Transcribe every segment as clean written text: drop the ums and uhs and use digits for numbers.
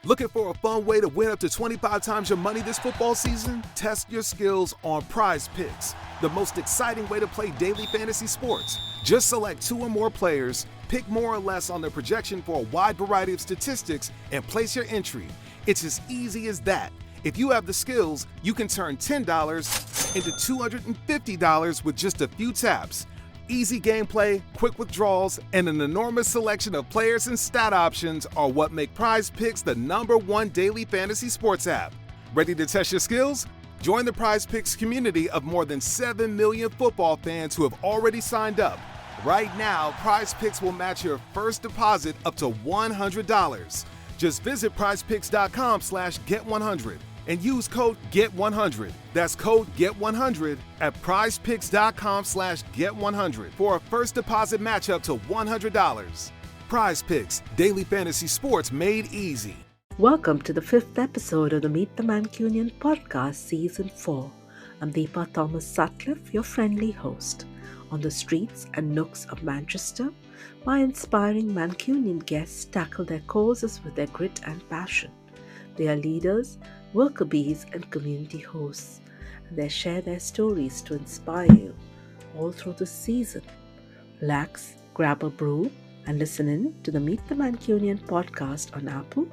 Looking for a fun way to win up to 25 times your money this football season? Test your skills on Prize Picks, the most exciting way to play daily fantasy sports. Just select 2 or more players, pick more or less on their projection for a wide variety of statistics, and place your entry. It's as easy as that. If you have the skills, you can turn $10 into $250 with just a few taps. Easy gameplay, quick withdrawals, and an enormous selection of players and stat options are what make Prize Picks the #1 daily fantasy sports app. Ready to test your skills? Join the Prize Picks community of more than 7 million football fans who have already signed up. Right now, Prize Picks will match your first deposit up to $100. Just visit prizepicks.com/get100 and use code GET100. That's code GET100 at prizepicks.com/get100 for a first deposit match up to $100. Prize Picks, daily fantasy sports made easy. Welcome to the 5th episode of the Meet the Mancunian podcast, Season 4. I'm Deepa Thomas Sutcliffe, your friendly host. On the streets and nooks of Manchester, my inspiring Mancunian guests tackle their causes with their grit and passion. They are leaders, worker bees, and community hosts, and they share their stories to inspire you all through the season. Relax, grab a brew, and listen in to the Meet the Mancunian podcast on Apple,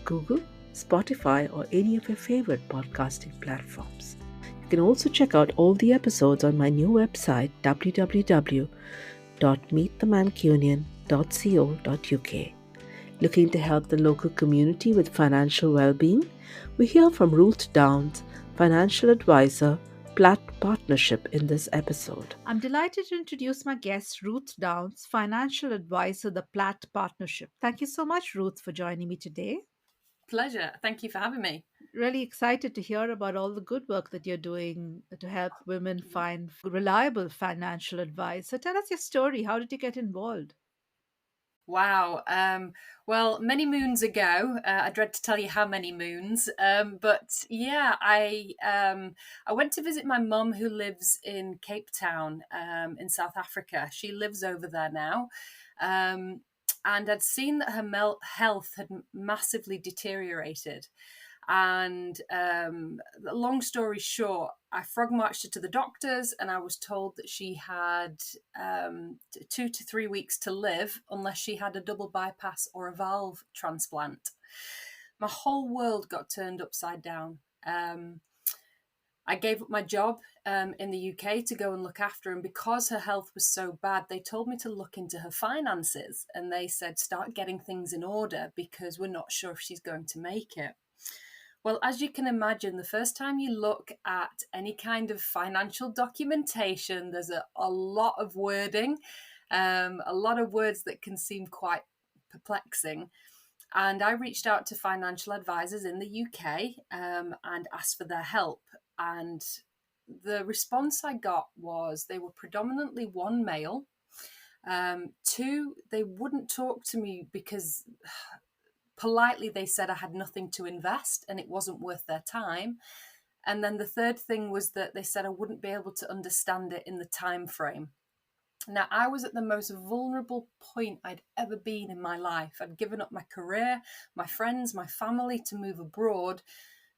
Google, Spotify, or any of your favorite podcasting platforms. You can also check out all the episodes on my new website, www.meetthemancunian.co.uk. Looking to help the local community with financial well-being? We hear from Ruth Downs, financial advisor, Platt Partnership, in this episode. I'm delighted to introduce my guest, Ruth Downs, financial advisor, the Platt Partnership. Thank you so much, Ruth, for joining me today. Pleasure. Thank you for having me. Really excited to hear about all the good work that you're doing to help women find reliable financial advice. So tell us your story. How did you get involved? Wow. Well, many moons ago, I dread to tell you how many moons, but yeah, I went to visit my mum who lives in Cape Town in South Africa. She lives over there now. And I'd seen that her health had massively deteriorated. And long story short, I frog marched her to the doctors, and I was told that she had 2 to 3 weeks to live unless she had a double bypass or a valve transplant. My whole world got turned upside down. I gave up my job in the UK to go and look after her, and because her health was so bad, they told me to look into her finances, and they said, start getting things in order because we're not sure if she's going to make it. Well, as you can imagine, the first time you look at any kind of financial documentation, there's a lot of wording, a lot of words that can seem quite perplexing. And I reached out to financial advisors in the UK and asked for their help. And the response I got was they were predominantly 1, male. 2, they wouldn't talk to me because politely they said I had nothing to invest and it wasn't worth their time. And then the third thing was that they said I wouldn't be able to understand it in the time frame. Now, I was at the most vulnerable point I'd ever been in my life. I'd given up my career, my friends, my family to move abroad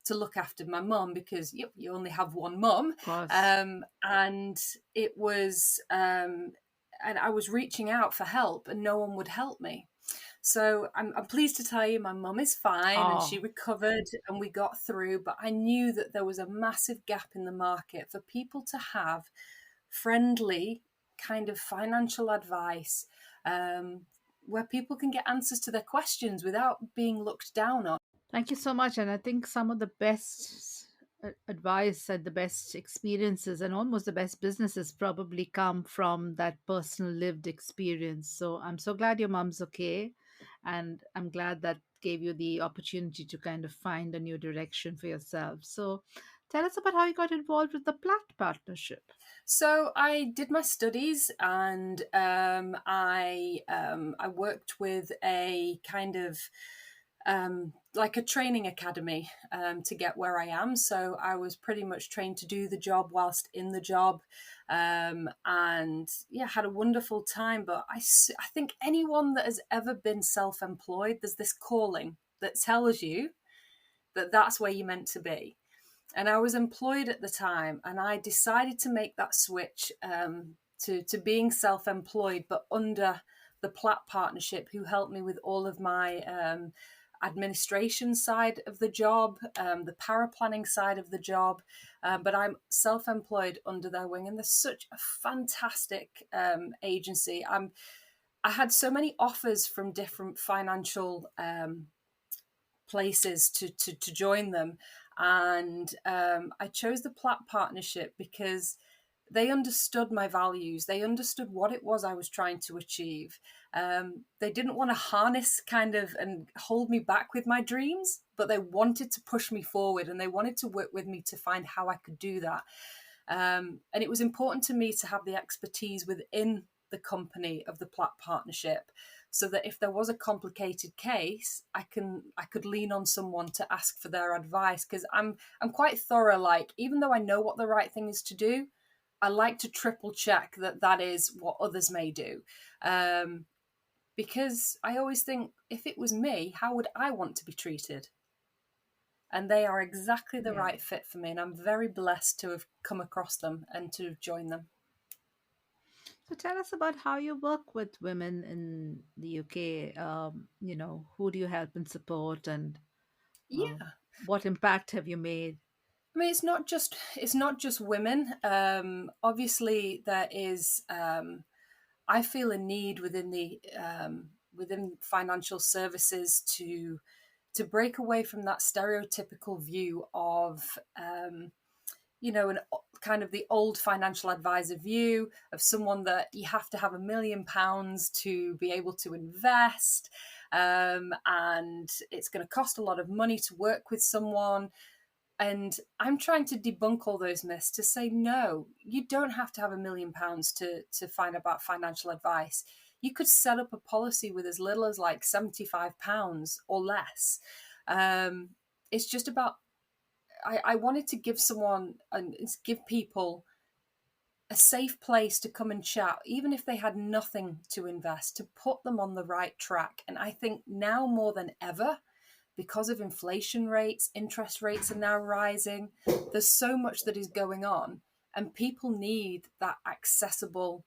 to look after my mum because you only have one mum. And it was, and I was reaching out for help and no one would help me. So I'm pleased to tell you my mum is fine and she recovered and we got through. But I knew that there was a massive gap in the market for people to have friendly kind of financial advice where people can get answers to their questions without being looked down on. Thank you so much. And I think some of the best advice and the best experiences and almost the best businesses probably come from that personal lived experience. So I'm so glad your mom's okay. And I'm glad that gave you the opportunity to kind of find a new direction for yourself. So tell us about how you got involved with the Platt Partnership. So I did my studies and I worked with a kind of like a training academy to get where I am. So I was pretty much trained to do the job whilst in the job, and yeah, had a wonderful time. But I think anyone that has ever been self-employed, there's this calling that tells you that that's where you're meant to be. And I was employed at the time, and I decided to make that switch to being self-employed, but under the Platt Partnership, who helped me with all of my administration side of the job, the paraplanning side of the job. But I'm self-employed under their wing, and they're such a fantastic agency. I had so many offers from different financial places to join them, and I chose the Platt Partnership because they understood my values. They understood what it was I was trying to achieve. They didn't want to harness kind of and hold me back with my dreams, but they wanted to push me forward, and they wanted to work with me to find how I could do that. And it was important to me to have the expertise within the company of the Platt Partnership, so that if there was a complicated case, I could lean on someone to ask for their advice, because I'm quite thorough. Like, even though I know what the right thing is to do, I like to triple check that that is what others may do, because I always think, if it was me, how would I want to be treated? And they are exactly the Yeah. right fit for me, and I'm very blessed to have come across them and to have joined them. So tell us about how you work with women in the UK. Who do you help and support, and uh, Yeah. what impact have you made? I mean, it's not just women. Obviously, there is. I feel a need within the within financial services to break away from that stereotypical view of an kind of the old financial advisor view of someone that you have to have £1 million to be able to invest, and it's going to cost a lot of money to work with someone. And I'm trying to debunk all those myths to say, no, you don't have to have £1 million to find about financial advice. You could set up a policy with as little as like £75 or less. It's just about, I wanted to give someone and give people a safe place to come and chat, even if they had nothing to invest, to put them on the right track. And I think now more than ever, because of inflation rates, interest rates are now rising. There's so much that is going on, and people need that accessible,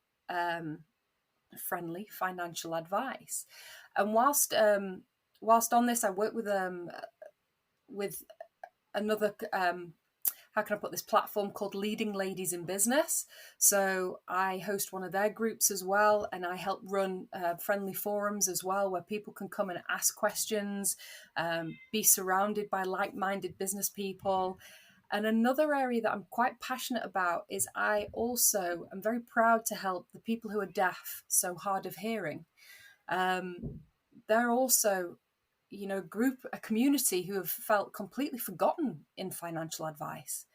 friendly financial advice. And whilst on this, I work with another how can I put this, platform called Leading Ladies in Business. So I host one of their groups as well, and I help run friendly forums as well, where people can come and ask questions, be surrounded by like-minded business people. And another area that I'm quite passionate about is I also am very proud to help the people who are deaf, so hard of hearing. They're also a community who have felt completely forgotten in financial advice.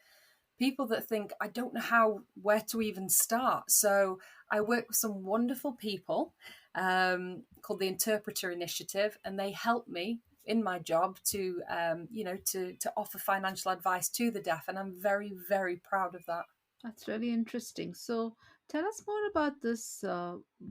People that think, I don't know where to even start. So I work with some wonderful people called the Interpreter Initiative, and they help me in my job to offer financial advice to the deaf. And I'm very, very proud of that. That's really interesting. So tell us more about this,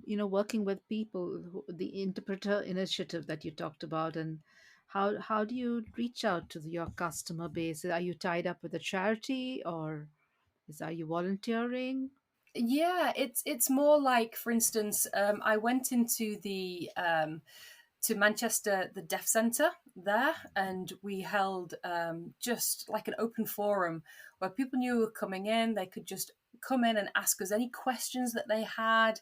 working with people, the interpreter initiative that you talked about, and how do you reach out to your customer base? Are you tied up with a charity, or are you volunteering? Yeah, it's more like, for instance, I went into the to Manchester, the Deaf Centre there, and we held just like an open forum where people knew who were coming in. They could just come in and ask us any questions that they had.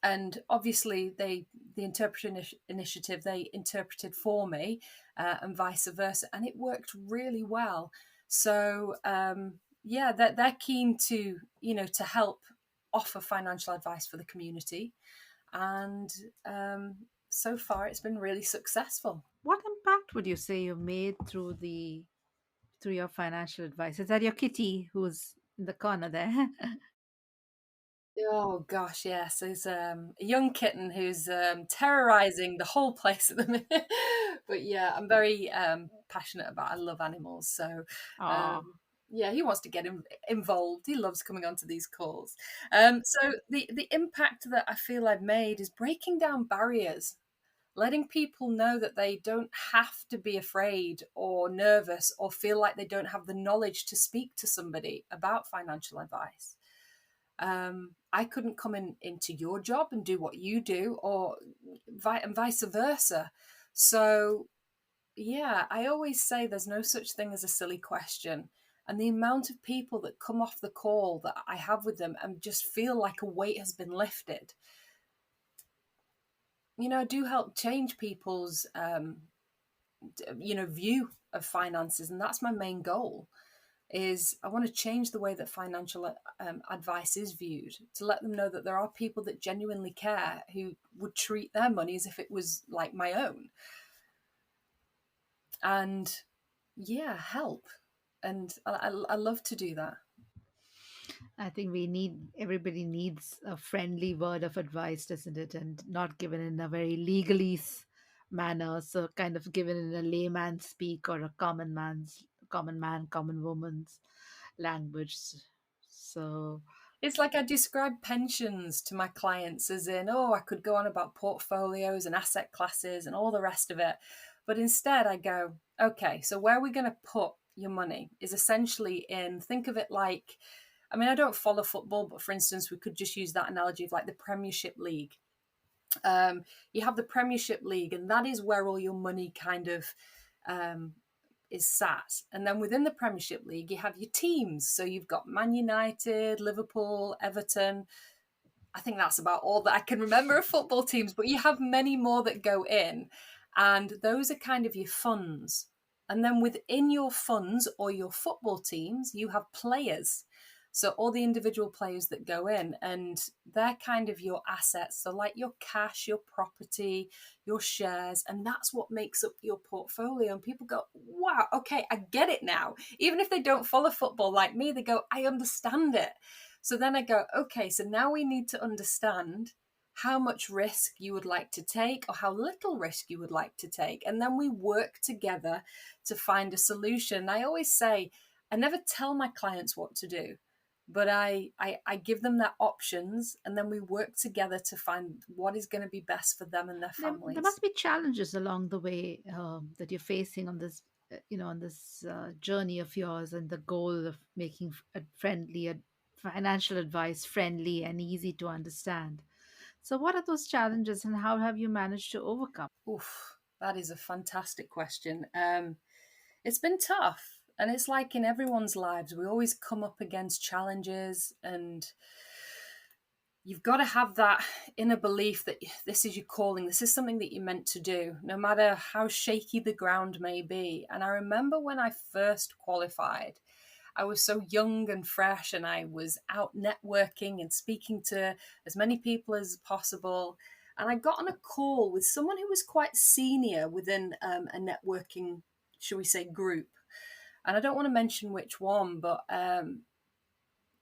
And obviously, the Interpreter Initiative, they interpreted for me, and vice versa, and it worked really well. So yeah, they're keen to to help offer financial advice for the community, and so far it's been really successful. What impact would you say you've made through your financial advice? Is that your kitty who's in the corner there? Oh gosh, yes. There's a young kitten who's terrorizing the whole place at the minute. But yeah, I'm very passionate about. I love animals, so Oh, um, yeah, he wants to get involved. He loves coming onto these calls. So the impact that I feel I've made is breaking down barriers. letting people know that they don't have to be afraid or nervous or feel like they don't have the knowledge to speak to somebody about financial advice. I couldn't come into your job and do what you do, or and vice versa. So yeah, I always say there's no such thing as a silly question. And the amount of people that come off the call that I have with them and just feel like a weight has been lifted, I do help change people's, view of finances. And that's my main goal, is I want to change the way that financial advice is viewed, to let them know that there are people that genuinely care, who would treat their money as if it was like my own. And yeah, help. And I love to do that. I think everybody needs a friendly word of advice, doesn't it? And not given in a very legalese manner. So kind of given in a layman's speak, or a common woman's language. So It's like I describe pensions to my clients as in, oh, I could go on about portfolios and asset classes and all the rest of it. But instead I go, okay, so where are we going to put your money is essentially in, think of it like, I mean, I don't follow football, but for instance, we could just use that analogy of like the Premiership League. You have the Premiership League, and that is where all your money kind of is sat. And then within the Premiership League, you have your teams. So you've got Man United, Liverpool, Everton. I think that's about all that I can remember of football teams, but you have many more that go in. And those are kind of your funds. And then within your funds or your football teams, you have players. So all the individual players that go in, and they're kind of your assets. So like your cash, your property, your shares, and that's what makes up your portfolio. And people go, wow, okay, I get it now. Even if they don't follow football like me, they go, I understand it. So then I go, okay, so now we need to understand how much risk you would like to take, or how little risk you would like to take. And then we work together to find a solution. I always say, I never tell my clients what to do, but I give them their options, and then we work together to find what is going to be best for them and their families. there must be challenges along the way that you're facing on this, on this journey of yours, and the goal of making financial advice friendly and easy to understand. So, what are those challenges, and how have you managed to overcome? Oof, that is a fantastic question. It's been tough. And it's like in everyone's lives, we always come up against challenges, and you've got to have that inner belief that this is your calling. This is something that you're meant to do, no matter how shaky the ground may be. And I remember when I first qualified, I was so young and fresh, and I was out networking and speaking to as many people as possible. And I got on a call with someone who was quite senior within a networking, shall we say, group. And I don't want to mention which one, but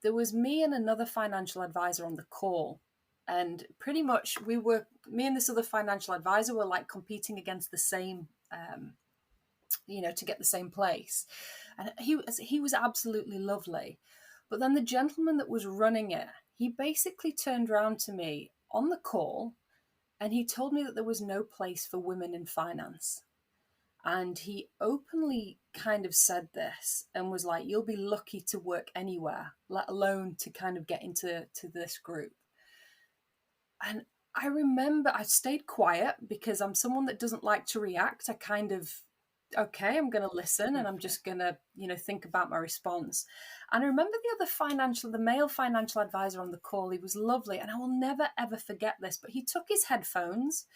there was me and another financial advisor on the call. And pretty much me and this other financial advisor were like competing against the same, to get the same place. And he was absolutely lovely. But then the gentleman that was running it, he basically turned around to me on the call, and he told me that there was no place for women in finance. And he openly kind of said this and was like, you'll be lucky to work anywhere, let alone to kind of get into this group. And I remember I stayed quiet because I'm someone that doesn't like to react. I kind of, okay, I'm going to listen, and I'm just going to, think about my response. And I remember the male financial advisor on the call, he was lovely. And I will never, ever forget this, but he took his headphones,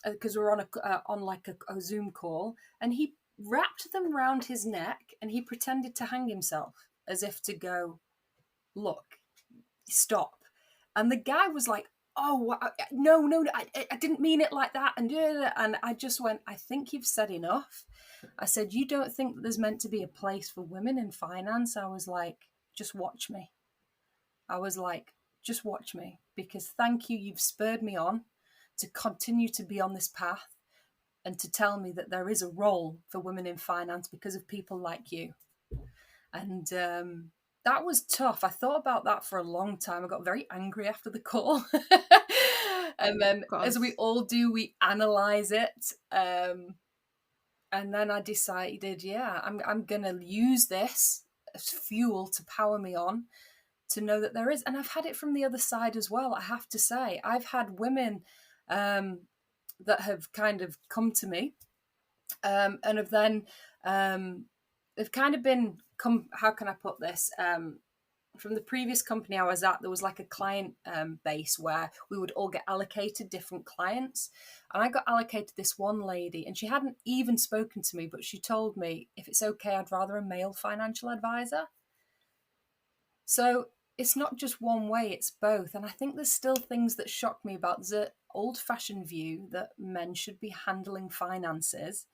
because we were on a Zoom call, and he wrapped them around his neck, and he pretended to hang himself as if to go, look, stop. And the guy was like, oh, no, I didn't mean it like that. And I just went, I think you've said enough. I said, you don't think that there's meant to be a place for women in finance? I was like, just watch me. Because thank you, you've spurred me on to continue to be on this path, and to tell me that there is a role for women in finance because of people like you. And that was tough. I thought about that for a long time. I got very angry after the call. And then, Of as we course. all do, we analyze it. And then I decided, yeah, I'm gonna use this as fuel to power me on, to know that there is. And I've had it from the other side as well. I have to say, I've had women that have kind of come to me, and have then they've kind of been come. How can I put this? From the previous company I was at, there was like a client base where we would all get allocated different clients. And I got allocated this one lady, and she hadn't even spoken to me, but she told me, if it's okay, I'd rather a male financial advisor. So it's not just one way, it's both. And I think there's still things that shock me about the old fashioned view that men should be handling finances,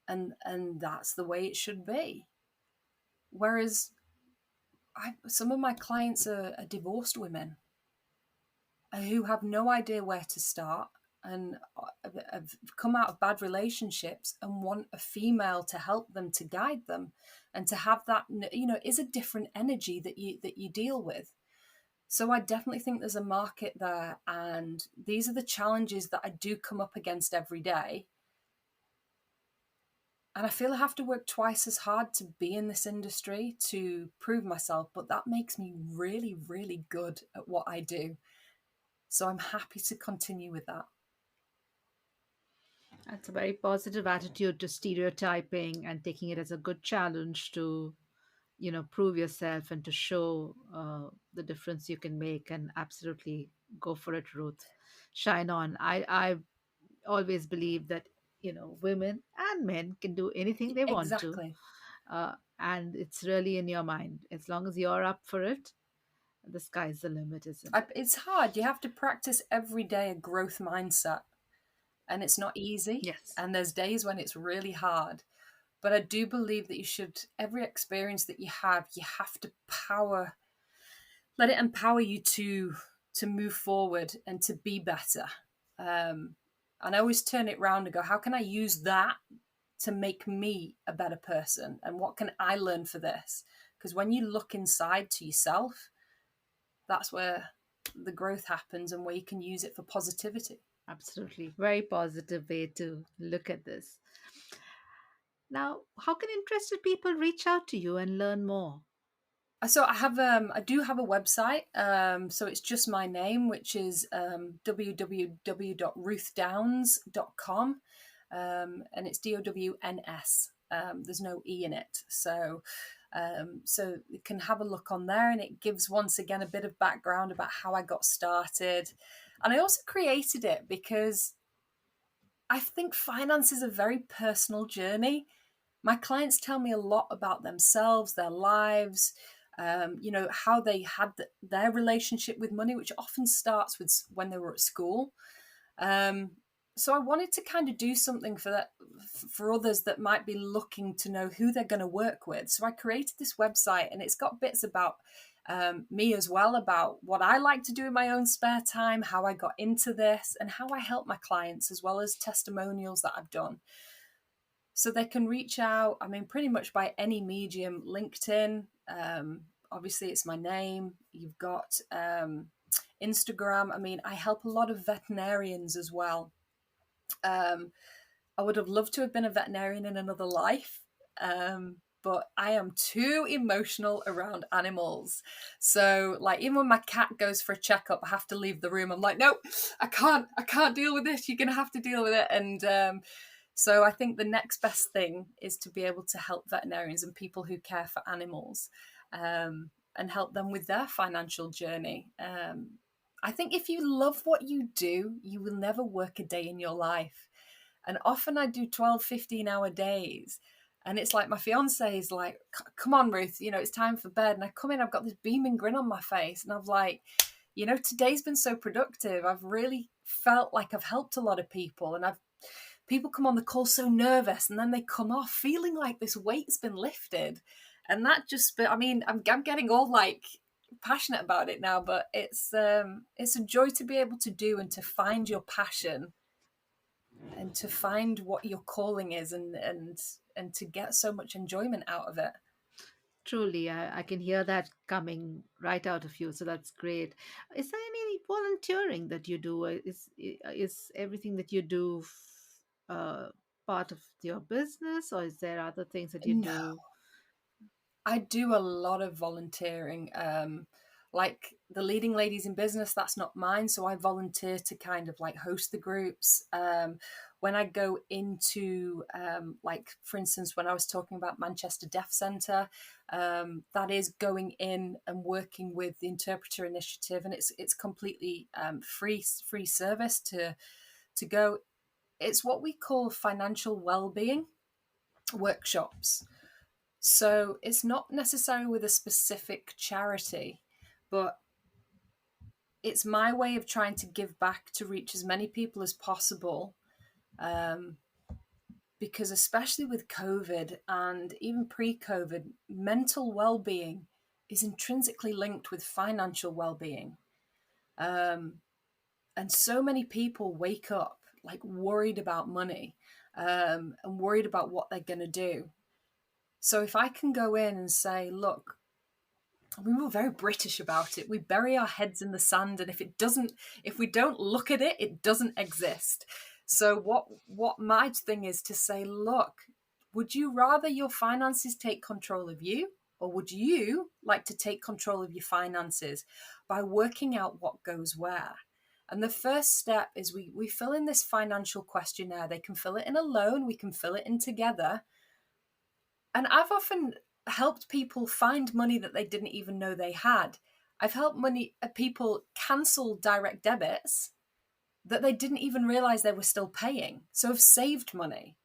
and that's the way it should be. Whereas some of my clients are divorced women who have no idea where to start, and have come out of bad relationships and want a female to help them, to guide them, and to have that, is a different energy that you deal with. So I definitely think there's a market there, and these are the challenges that I do come up against every day. And I feel I have to work twice as hard to be in this industry to prove myself, but that makes me really, really good at what I do. So I'm happy to continue with that. That's a very positive attitude to stereotyping and taking it as a good challenge to, prove yourself and to show the difference you can make. And absolutely go for it, Ruth. Shine on. I always believe that, women and men can do anything they want to. Exactly. And it's really in your mind. As long as you're up for it, the sky's the limit, isn't it? It's hard. You have to practice every day a growth mindset, and it's not easy. Yes. And there's days when it's really hard. But I do believe that every experience that you have to let it empower you to move forward and to be better. And I always turn it around and go, how can I use that to make me a better person? And what can I learn for this? Because when you look inside to yourself, that's where the growth happens and where you can use it for positivity. Absolutely. Very positive way to look at this. Now, how can interested people reach out to you and learn more? So I do have a website. So it's just my name, which is www.ruthdowns.com, and it's DOWNS. There's no E in it. So you can have a look on there, and it gives, once again, a bit of background about how I got started. And I also created it because I think finance is a very personal journey. My clients tell me a lot about themselves, their lives, how they had their relationship with money, which often starts with when they were at school. So I wanted to kind of do something for that, for others that might be looking to know who they're going to work with. So I created this website, and it's got bits about me as well, about what I like to do in my own spare time, how I got into this, and how I help my clients, as well as testimonials that I've done. So they can reach out, pretty much by any medium. LinkedIn, obviously it's my name. You've got Instagram. I help a lot of veterinarians as well. I would have loved to have been a veterinarian in another life, but I am too emotional around animals. So, like, even when my cat goes for a checkup, I have to leave the room. I'm like, no, I can't deal with this. You're going to have to deal with it. And so I think the next best thing is to be able to help veterinarians and people who care for animals, and help them with their financial journey. I think if you love what you do, you will never work a day in your life. And often I do 12, 15-hour days. And it's like my fiance is like, come on, Ruth, it's time for bed. And I come in, I've got this beaming grin on my face. And I'm like, today's been so productive. I've really felt like I've helped a lot of people. And people come on the call so nervous, and then they come off feeling like this weight's been lifted. And that just, I'm getting all like passionate about it now, but it's a joy to be able to do, and to find your passion, and to find what your calling is, and to get so much enjoyment out of it. Truly, I can hear that coming right out of you. So that's great. Is there any volunteering that you do? Is everything that you do part of your business, or is there other things that you No, do? I do a lot of volunteering. Like the leading ladies in business, that's not mine. So I volunteer to kind of like host the groups. When I go into, like, for instance, when I was talking about Manchester Deaf Centre, that is going in and working with the Interpreter Initiative, and it's completely free service to go. It's what we call financial well-being workshops. So it's not necessarily with a specific charity, but it's my way of trying to give back to reach as many people as possible. Um, because especially with COVID and even pre-COVID, mental well-being is intrinsically linked with financial well-being. Um, and so many people wake up like worried about money, and worried about what they're going to do. So if I can go in and say, look, we were very British about it. We bury our heads in the sand, and if we don't look at it, it doesn't exist. So what my thing is to say, look, would you rather your finances take control of you, or would you like to take control of your finances by working out what goes where? And the first step is we fill in this financial questionnaire. They can fill it in alone, we can fill it in together. And I've often helped people find money that they didn't even know they had. I've helped people cancel direct debits that they didn't even realize they were still paying. So have saved money.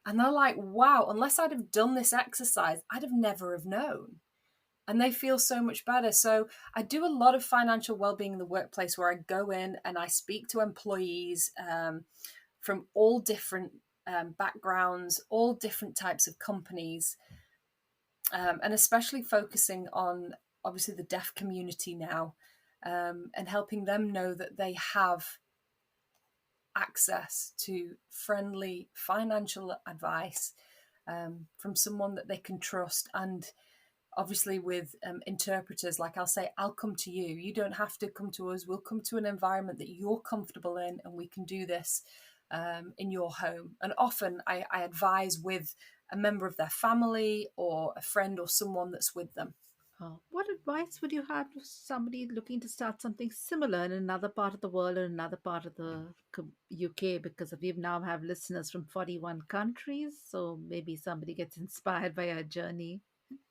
And they're like, wow, unless I'd have done this exercise, I'd have never have known. And they feel so much better. So I do a lot of financial well-being in the workplace, where I go in and I speak to employees from all different backgrounds, all different types of companies, and especially focusing on obviously the deaf community now, and helping them know that they have access to friendly financial advice from someone that they can trust. And obviously with interpreters, like I'll say, I'll come to you. You don't have to come to us. We'll come to an environment that you're comfortable in, and we can do this in your home. And often I advise with a member of their family or a friend or someone that's with them. What advice would you have to somebody looking to start something similar in another part of the world or another part of the UK? Because we now have listeners from 41 countries, so maybe somebody gets inspired by our journey.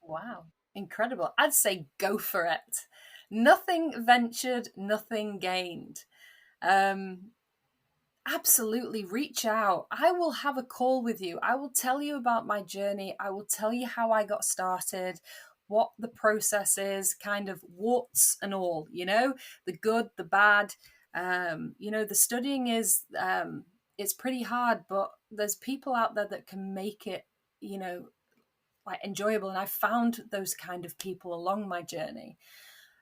Wow, incredible. I'd say go for it. Nothing ventured, nothing gained. Um, Absolutely, reach out. I will have a call with you. I will tell you about my journey. I will tell you how I got started, what the process is, kind of warts and all, the good, the bad. The studying is, it's pretty hard, but there's people out there that can make it, like enjoyable. And I found those kind of people along my journey.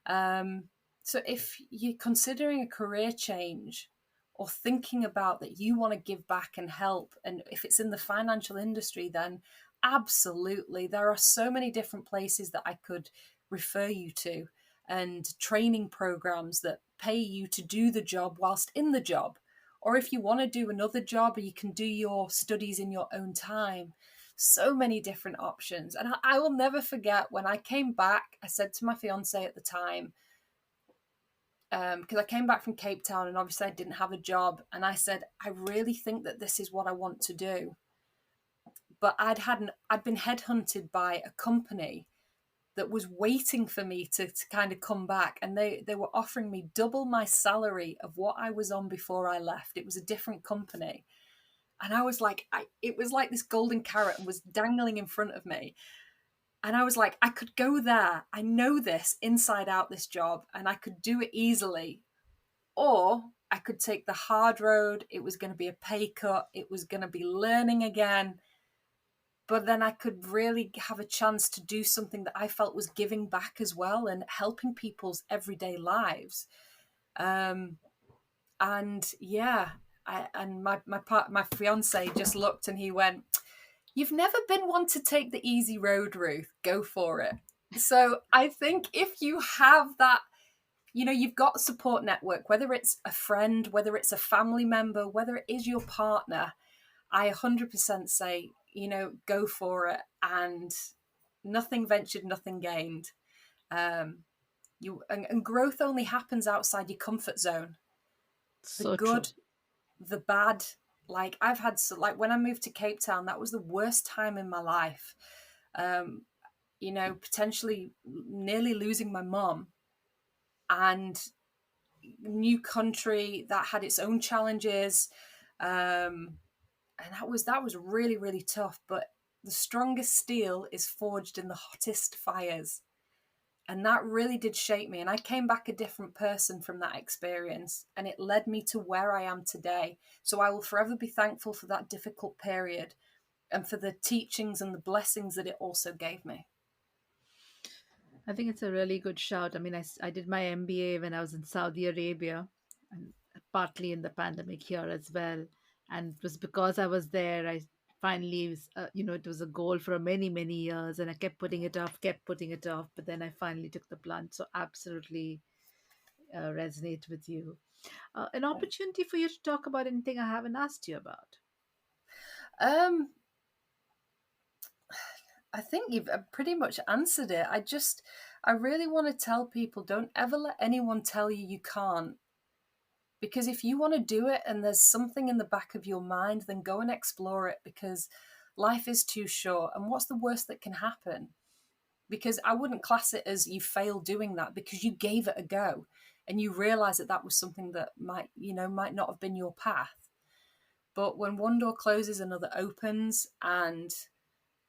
So if you're considering a career change, or thinking about that you want to give back and help, and if it's in the financial industry, then absolutely, there are so many different places that I could refer you to, and training programs that pay you to do the job whilst in the job. Or if you want to do another job, you can do your studies in your own time. So many different options. And I will never forget when I came back, I said to my fiance at the time, because I came back from Cape Town and obviously I didn't have a job, and I said, I really think that this is what I want to do. But I'd been headhunted by a company that was waiting for me to kind of come back, and they were offering me double my salary of what I was on before I left. It was a different company. And I was like, it was like this golden carrot was dangling in front of me. And I was like, I could go there. I know this inside out, this job, and I could do it easily. Or I could take the hard road. It was going to be a pay cut. It was going to be learning again. But then I could really have a chance to do something that I felt was giving back as well, and helping people's everyday lives. And yeah, my fiance just looked and he went, You've never been one to take the easy road, Ruth. Go for it. So I think if you have that, you've got a support network, whether it's a friend, whether it's a family member, whether it is your partner, I 100% say, go for it. And nothing ventured, nothing gained. And growth only happens outside your comfort zone. The So true. good, the bad. Like I've had, when I moved to Cape Town, that was the worst time in my life. Potentially nearly losing my mom, and new country that had its own challenges. And that was really, really tough. But the strongest steel is forged in the hottest fires. And that really did shape me. And I came back a different person from that experience. And it led me to where I am today. So I will forever be thankful for that difficult period and for the teachings and the blessings that it also gave me. I think it's a really good shout. I mean, I did my MBA when I was in Saudi Arabia, and partly in the pandemic here as well. And it was because I was there, I finally, it was a goal for many, many years, and I kept putting it off. But then I finally took the plunge. So absolutely resonate with you. An opportunity for you to talk about anything I haven't asked you about. Um, I think you've pretty much answered it. I really want to tell people, don't ever let anyone tell you you can't. Because if you want to do it and there's something in the back of your mind, then go and explore it, because life is too short. And what's the worst that can happen? Because I wouldn't class it as you failed doing that, because you gave it a go and you realize that was something that might not have been your path. But when one door closes, another opens, and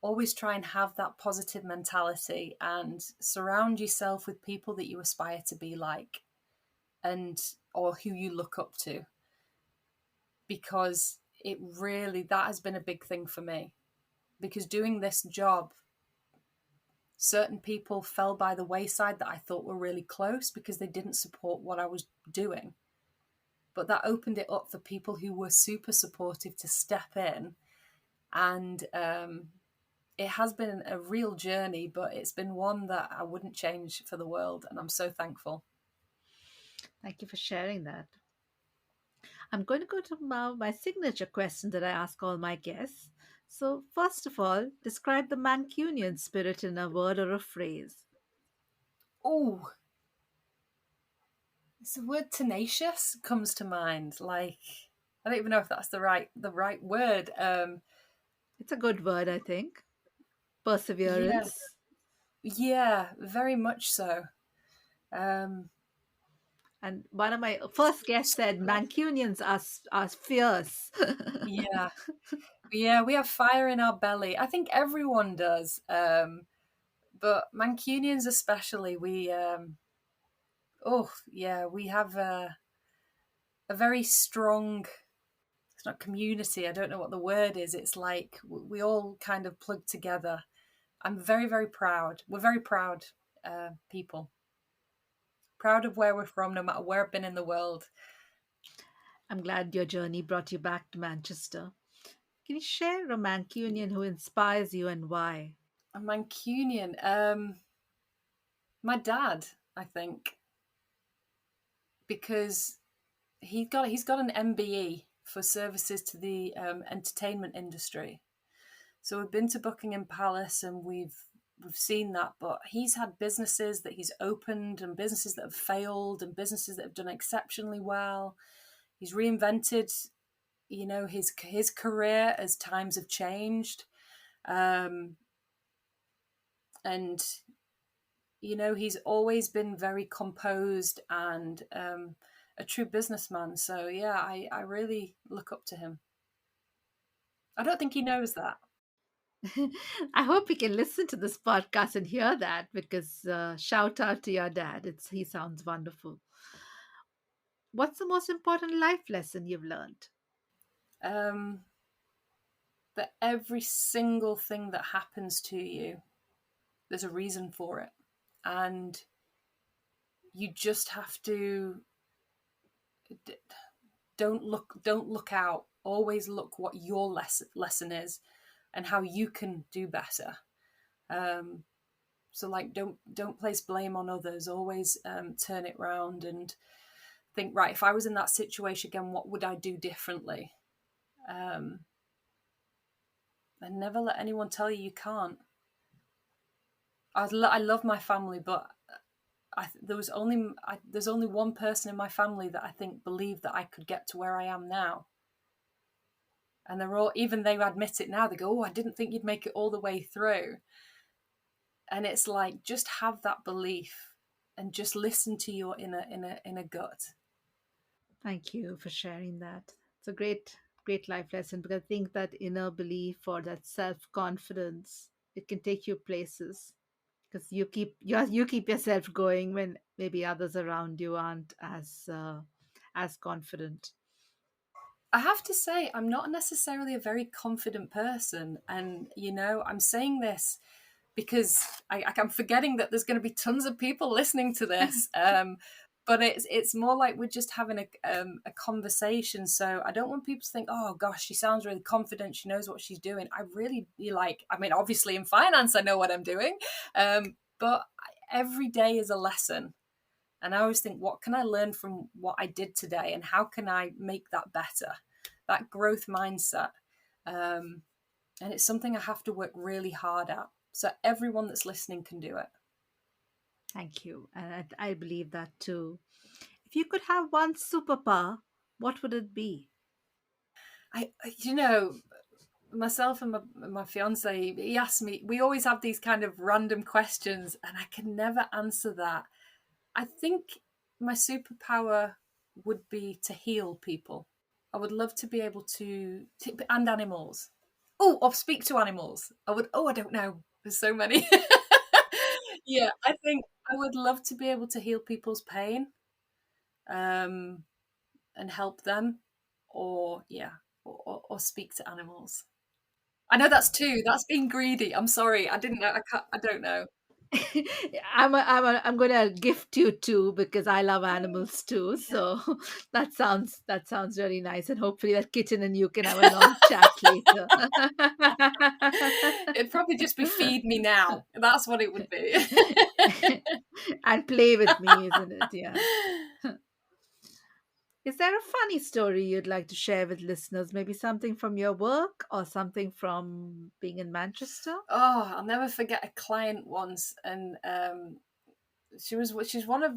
always try and have that positive mentality and surround yourself with people that you aspire to be like, or who you look up to, because that has been a big thing for me. Because doing this job, certain people fell by the wayside that I thought were really close because they didn't support what I was doing. But that opened it up for people who were super supportive to step in. And it has been a real journey, but it's been one that I wouldn't change for the world. And I'm so thankful. Thank you for sharing that. I'm going to go to my signature question that I ask all my guests. So, first of all, describe the Mancunian spirit in a word or a phrase. Oh, the word tenacious comes to mind. Like, I don't even know if that's the right word. It's a good word, I think. Yeah, Perseverance. yeah, very much so. Um, And one of my first guests said Mancunians are fierce. yeah, yeah, we have fire in our belly. I think everyone does. But Mancunians especially, we have a very strong, it's not community, I don't know what the word is. It's like we all kind of plug together. I'm very, very proud. We're very proud people. Proud of where we're from, no matter where I've been in the world. I'm glad your journey brought you back to Manchester. Can you share a Mancunian who inspires you and why? A Mancunian. My dad, I think, because he's got an MBE for services to the entertainment industry. So we've been to Buckingham Palace and we've seen that, but he's had businesses that he's opened and businesses that have failed and businesses that have done exceptionally well. He's reinvented, his career as times have changed, and he's always been very composed and a true businessman. So yeah, I really look up to him. I don't think he knows that. I hope he can listen to this podcast and hear that, because shout out to your dad. He sounds wonderful. What's the most important life lesson you've learned? Um, that every single thing that happens to you, there's a reason for it, and you just have to don't look out. Always look what your lesson is. and how you can do better. So like, don't place blame on others. Always turn it round and think, right, if I was in that situation again, what would I do differently? And never let anyone tell you can't. I love my family, but there's only one person in my family that I think believed that I could get to where I am now. And they're all, even they admit it now. They go, "Oh, I didn't think you'd make it all the way through." And it's like, just have that belief and just listen to your inner gut. Thank you for sharing that. It's a great life lesson, because I think that inner belief or that self confidence, it can take you places, because you keep yourself going when maybe others around you aren't as confident. I have to say, I'm not necessarily a very confident person. And, I'm saying this because I'm forgetting that there's going to be tons of people listening to this. But it's more like we're just having a conversation. So I don't want people to think, oh gosh, she sounds really confident, she knows what she's doing. I really like, I mean, obviously in finance, I know what I'm doing. But every day is a lesson. And I always think, what can I learn from what I did today, and how can I make that better? That growth mindset. And it's something I have to work really hard at. So everyone that's listening can do it. Thank you. And I believe that too. If you could have one superpower, what would it be? I myself and my fiance, he asked me, we always have these kind of random questions, and I can never answer that. I think my superpower would be to heal people. I would love to be able to and animals. Oh, or speak to animals. I don't know. There's so many. Yeah, I think I would love to be able to heal people's pain, um, and help them, or yeah, or speak to animals. I know that's two. That's being greedy. I'm sorry. I didn't know. I don't know. I'm gonna gift you two, because I love animals too. So that sounds really nice, and hopefully that kitten and you can have a long chat later. It'd probably just be feed me now. That's what it would be. And play with me, isn't it? Yeah. Is there a funny story you'd like to share with listeners? Maybe something from your work or something from being in Manchester? Oh, I'll never forget a client once, and she's one of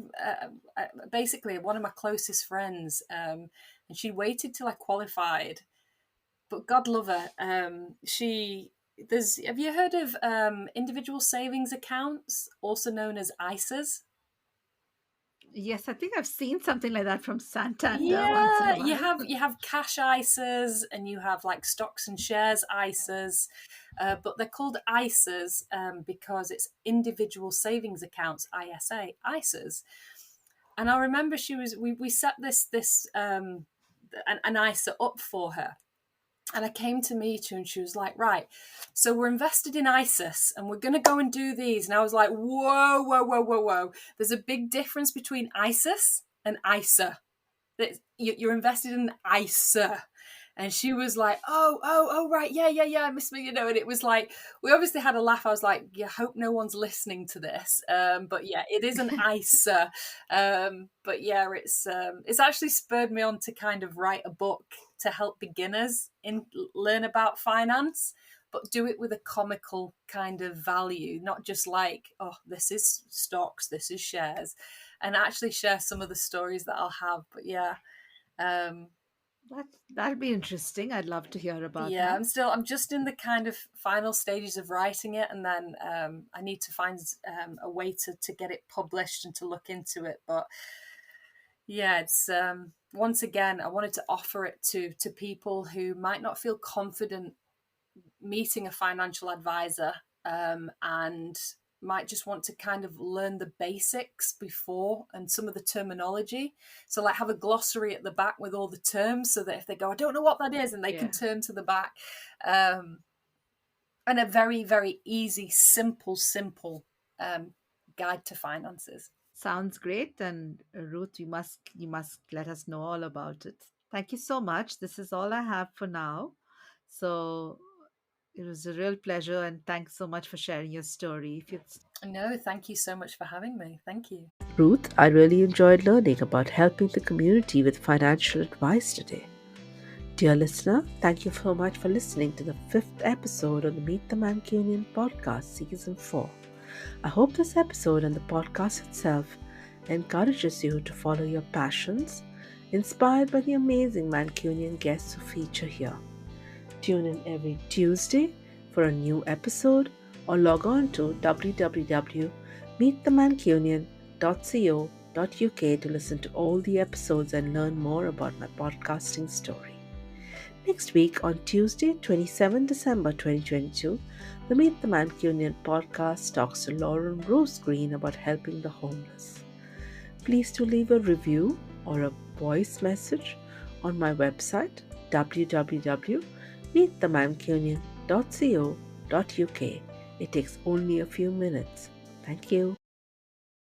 basically one of my closest friends, and she waited till I qualified. But God love her. She there's Have you heard of individual savings accounts, also known as ISAs? Yes, I think I've seen something like that from Santander once in a Yeah, you while. have cash ISAs, and you have like stocks and shares ISAs, but they're called ISAs because it's individual savings accounts, ISAs. And I remember we set this an ISA up for her. And I came to meet her, and she was like, right, so we're invested in ISIS and we're going to go and do these. And I was like, whoa, whoa, whoa, whoa, whoa. There's a big difference between ISIS and ISA. You're invested in ISA. And she was like, oh, right, yeah, Miss Me, and it was like, we obviously had a laugh. I was like, yeah, hope no one's listening to this. But yeah, it is an ISA. But yeah, it's actually spurred me on to kind of write a book to help beginners learn about finance, but do it with a comical kind of value, not just like, oh, this is stocks, this is shares, and actually share some of the stories that I'll have. But yeah, um, That'd be interesting. I'd love to hear about yeah, that. I'm just in the kind of final stages of writing it, and then I need to find a way to get it published and to look into it. But yeah, it's once again, I wanted to offer it to people who might not feel confident meeting a financial advisor, and might just want to kind of learn the basics before, and some of the terminology. So like have a glossary at the back with all the terms, so that if they go, I don't know what that is, and they can Yeah. turn to the back. And a very, very easy, simple guide to finances. Sounds great. And Ruth, you must let us know all about it. Thank you so much. This is all I have for now. So It was a real pleasure, and thanks so much for sharing your story. If you No, thank you so much for having me. Thank you. Ruth, I really enjoyed learning about helping the community with financial advice today. Dear listener, thank you so much for listening to the 5th episode of the Meet the Mancunian podcast, Season 4. I hope this episode and the podcast itself encourages you to follow your passions, inspired by the amazing Mancunian guests who feature here. Tune in every Tuesday for a new episode or log on to www.meetthemancunian.co.uk to listen to all the episodes and learn more about my podcasting story. Next week on Tuesday, 27 December 2022, the Meet the Mancunian podcast talks to Lauren Rose Green about helping the homeless. Please do leave a review or a voice message on my website www.meetthemancunian.co.uk. It takes only a few minutes. Thank you.